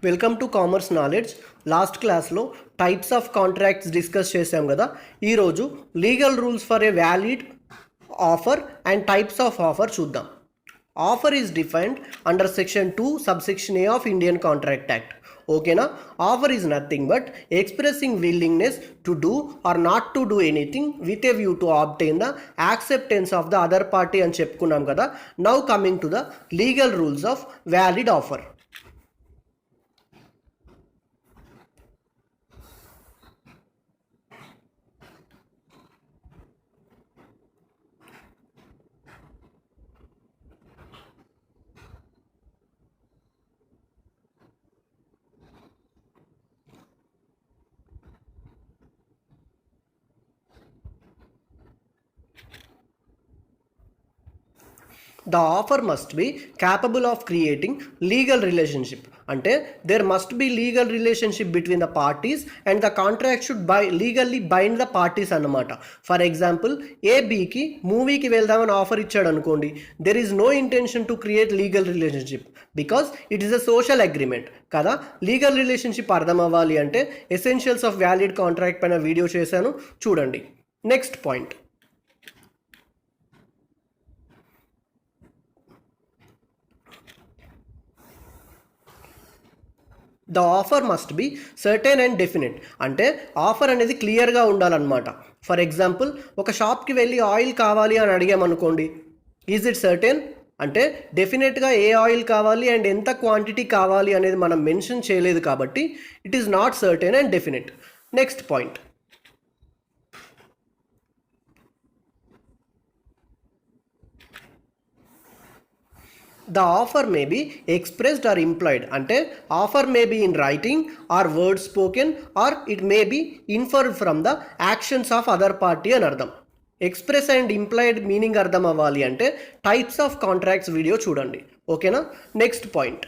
Welcome to commerce knowledge. Last క్లాస్లో types of contracts discuss చేసాం కదా. ఈరోజు legal rules for a valid offer and types of offer చూద్దాం. Offer is defined under section 2 subsection a of Indian Contract Act. ఓకేనా? Offer is nothing but expressing willingness to do or not to do anything with a view to obtain the acceptance of the other party అని చెప్పుకున్నాం కదా. Now coming to the legal rules of valid offer. The offer must be capable of creating legal relationship. అంటే there must be legal relationship between the parties and the contract should legally bind the parties అన్నమాట. For example ఏబికి మూవీకి వెళ్దామని offer ఇచ్చాడు అనుకోండి. There is no intention to create legal relationship because it is a social agreement కదా. Legal relationship అర్థం అవ్వాలి అంటే ఎసెన్షియల్స్ ఆఫ్ వ్యాలిడ్ కాంట్రాక్ట్ పైన వీడియో చేశాను, చూడండి. Next point, the offer must be certain and definite. అంటే ఆఫర్ అనేది క్లియర్గా ఉండాలన్నమాట. ఫర్ ఎగ్జాంపుల్ ఒక షాప్కి వెళ్ళి ఆయిల్ కావాలి అని అడిగామనుకోండి, ఈజ్ ఇట్ సర్టెన్ అంటే డెఫినెట్గా ఏ ఆయిల్ కావాలి అండ్ ఎంత క్వాంటిటీ కావాలి అనేది మనం మెన్షన్ చేయలేదు కాబట్టి it is not certain and definite. Next point, the offer may be expressed or implied. అంటే offer may be in writing or word spoken or it may be inferred from the actions of other party అని అర్థం. Express and implied meaning అర్థం అవ్వాలి అంటే types of contracts video చూడండి. ఓకేనా? Next point,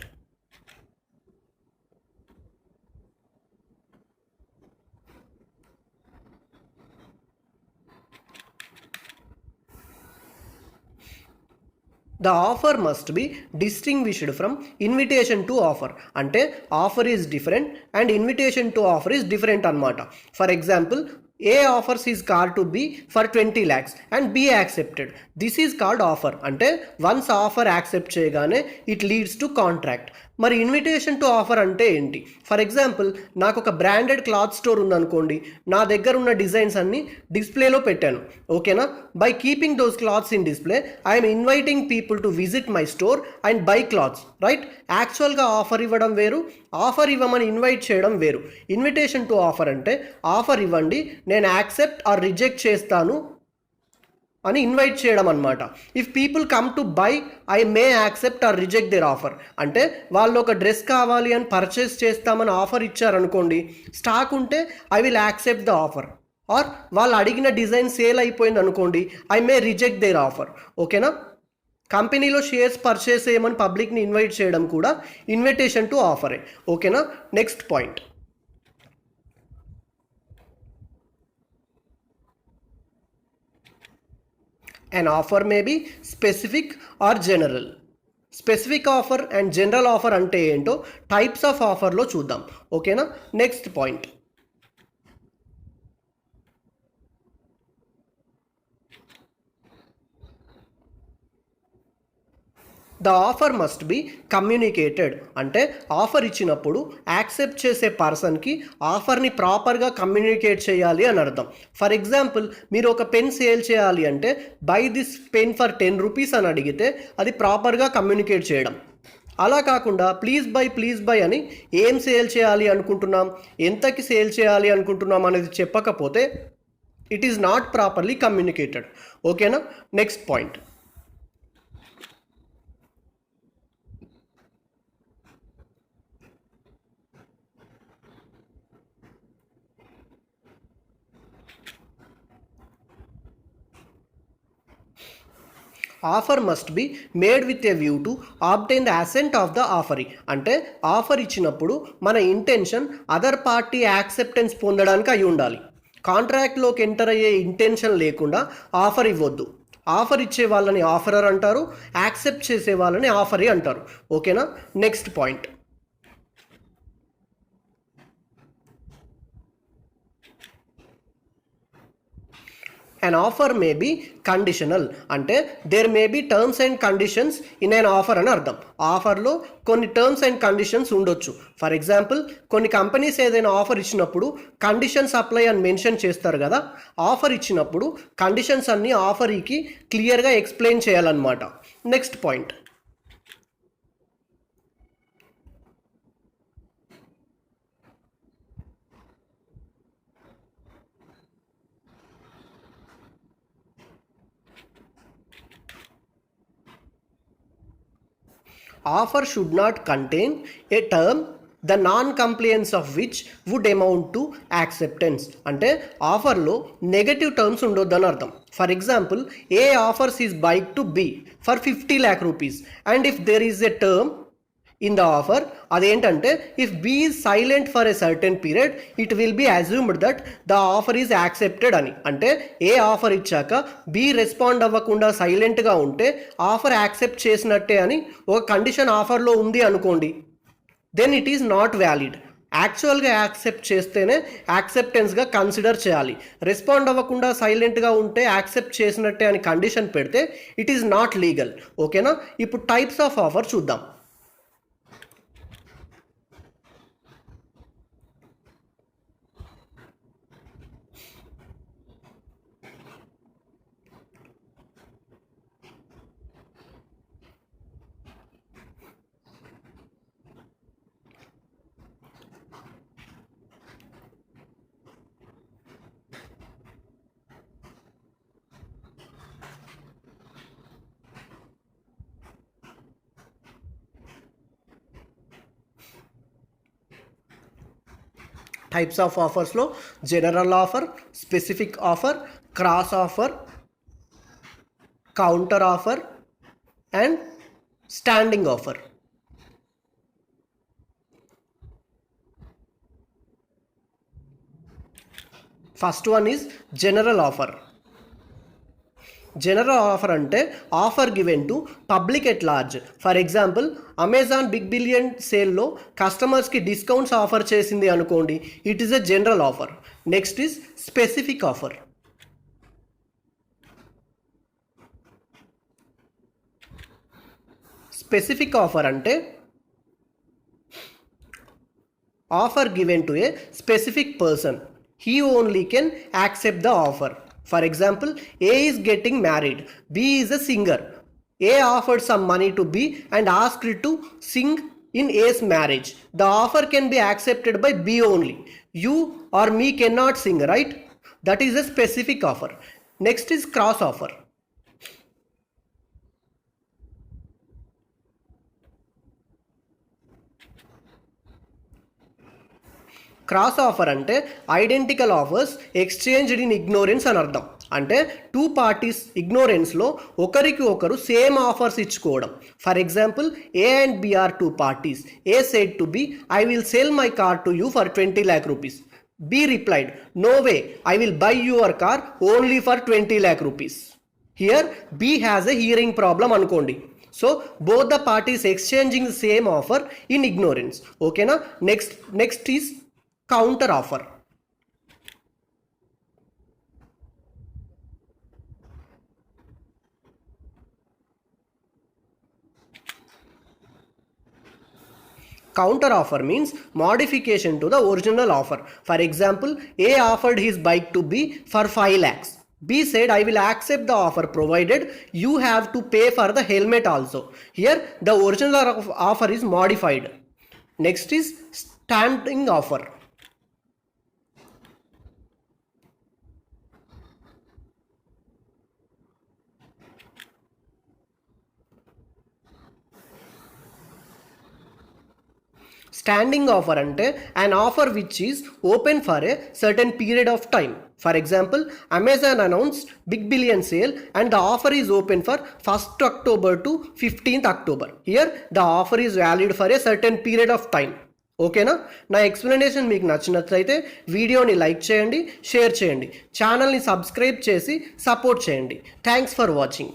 the offer must be distinguished from invitation to offer. అంటే offer is different and invitation to offer is different అనమాట. For example A offers his car to B for 20 lakhs and B accepted. This is called offer. అంటే once offer accept చేయగానే it leads to contract. మరి invitation to offer అంటే ఏంటి? For example నాకు ఒక branded cloth store ఉందనుకోండి, నా దగ్గర ఉన్న డిజైన్స్ అన్ని డిస్ప్లేలో పెట్టాను. ఓకేనా? By keeping those clothes in display I'm inviting people to visit my store and by clothes, right? యాక్చువల్గా ఆఫర్ ఇవ్వడం వేరు, ఆఫర్ ఇవ్వమని ఇన్వైట్ చేయడం వేరు. ఇన్విటేషన్ టు ఆఫర్ అంటే ఆఫర్ ఇవ్వండి, నేను యాక్సెప్ట్ ఆర్ రిజెక్ట్ చేస్తాను అని ఇన్వైట్ చేయడం అనమాట. If people come to buy I may accept or reject their offer. అంటే వాళ్ళు ఒక డ్రెస్ కావాలి అని పర్చేస్ చేస్తామని ఆఫర్ ఇచ్చారనుకోండి, స్టాక్ ఉంటే I will accept the offer. Or వాళ్ళు అడిగిన డిజైన్ సేల్ అయిపోయింది అనుకోండి, I may reject their offer. ఓకేనా? కంపెనీలో షేర్స్ పర్చేస్ చేయమని పబ్లిక్ని ఇన్వైట్ చేయడం కూడా ఇన్విటేషన్ టు ఆఫరే. ఓకేనా? Next point, an offer may be specific or general. Specific offer and general offer అంటే ఏంటో టైప్స్ ఆఫ్ ఆఫర్లో చూద్దాం. ఓకేనా? Next point, the offer must be communicated. అంటే ఆఫర్ ఇచ్చినప్పుడు యాక్సెప్ట్ చేసే పర్సన్కి ఆఫర్ని ప్రాపర్గా కమ్యూనికేట్ చేయాలి అని అర్థం. ఫర్ ఎగ్జాంపుల్ మీరు ఒక పెన్ సేల్ చేయాలి అంటే by this pen for 10 rupees అని అడిగితే అది ప్రాపర్గా కమ్యూనికేట్ చేయడం. అలా కాకుండా ప్లీజ్ బై అని ఏం సేల్ చేయాలి అనుకుంటున్నాం, ఎంతకి సేల్ చేయాలి అనుకుంటున్నాం అనేది చెప్పకపోతే it is not properly communicated. ఓకేనా? Next point, offer must be made with a view to obtain the assent of the offeree. అంటే ఆఫర్ ఇచ్చినప్పుడు మన ఇంటెన్షన్ అదర్ పార్టీ యాక్సెప్టెన్స్ పొందడానికి అయి ఉండాలి. కాంట్రాక్ట్లోకి ఎంటర్ అయ్యే ఇంటెన్షన్ లేకుండా ఆఫర్ ఇవ్వద్దు. ఆఫర్ ఇచ్చే వాళ్ళని ఆఫరర్ అంటారు, యాక్సెప్ట్ చేసే వాళ్ళని ఆఫరీ అంటారు. ఓకేనా? Next point, an offer may be conditional అంటే there may be terms and conditions in an offer అని అర్థం. ఆఫర్లో కొన్ని టర్మ్స్ అండ్ కండిషన్స్ ఉండొచ్చు. ఫర్ ఎగ్జాంపుల్ కొన్ని కంపెనీస్ ఏదైనా ఆఫర్ ఇచ్చినప్పుడు కండిషన్స్ అప్లై అని మెన్షన్ చేస్తారు కదా. ఆఫర్ ఇచ్చినప్పుడు కండిషన్స్ అన్నీ ఆఫరీకి క్లియర్గా ఎక్స్ప్లెయిన్ చేయాలన్నమాట. Next point, offer should not contain a term the non-compliance of which would amount to acceptance. అంటే ఆఫర్లో నెగటివ్ టర్మ్స్ ఉండొద్దని అర్థం. For example A offers is bike to be for 50 lakh rupees and if there is a term in the offer అదేంటంటే if B is silent for a certain period it will be assumed that the offer is accepted అని. అంటే A offer ఇచ్చాక B respond అవ్వకుండా సైలెంట్గా ఉంటే offer accept చేసినట్టే అని ఒక కండిషన్ ఆఫర్లో ఉంది అనుకోండి, then it is not valid. యాక్చువల్గా యాక్సెప్ట్ చేస్తేనే యాక్సెప్టెన్స్గా కన్సిడర్ చేయాలి. రెస్పాండ్ అవ్వకుండా సైలెంట్గా ఉంటే యాక్సెప్ట్ చేసినట్టే అని కండిషన్ పెడితే ఇట్ ఈజ్ నాట్ లీగల్. ఓకేనా? ఇప్పుడు టైప్స్ ఆఫ్ ఆఫర్ చూద్దాం. టైప్స్ ఆఫ్ ఆఫర్స్లో general offer, specific offer, cross offer, counter offer and standing offer. First one is general offer. General offer అంటే offer given to public at large. For example Amazon Big Billion సేల్లో కస్టమర్స్కి discounts offer చేసింది అనుకోండి, it is a general offer. Next is specific offer. Specific offer అంటే offer given to a specific person. He only can accept the offer. For example, A is getting married. B is a singer. A offered some money to B and asked it to sing in A's marriage. The offer can be accepted by B only. You or me cannot sing, right? That is a specific offer. Next is cross offer. Cross offer అంటే identical offers exchanged in ignorance అని అర్థం. అంటే two parties ఇగ్నోరెన్స్లో ఒకరికి ఒకరు same offers ఇచ్చుకోవడం. For example A and B are two parties. A said to B, I will sell my car to you for 20 lakh rupees. B replied, no way, I will buy your car only for 20 lakh rupees. Here B has a hearing problem అనుకోండి. So both the parties exchanging the same offer in ignorance. Okay na? Next is counter offer. Counter offer means modification to the original offer. For example, A offered his bike to B for 5 lakhs. B said, I will accept the offer provided you have to pay for the helmet also. Here the original offer is modified. Next is standing offer. Standing offer ante an offer which is open for a certain period of time. For example, Amazon announced Big Billion Sale and the offer is open for 1st October to 15th October. Here the offer is valid for a certain period of time. ఓకేనా? నా explanation మీకు నచ్చినట్లయితే వీడియోని like చేయండి, share చేయండి, ఛానల్ని subscribe చేసి support చేయండి. Thanks for watching.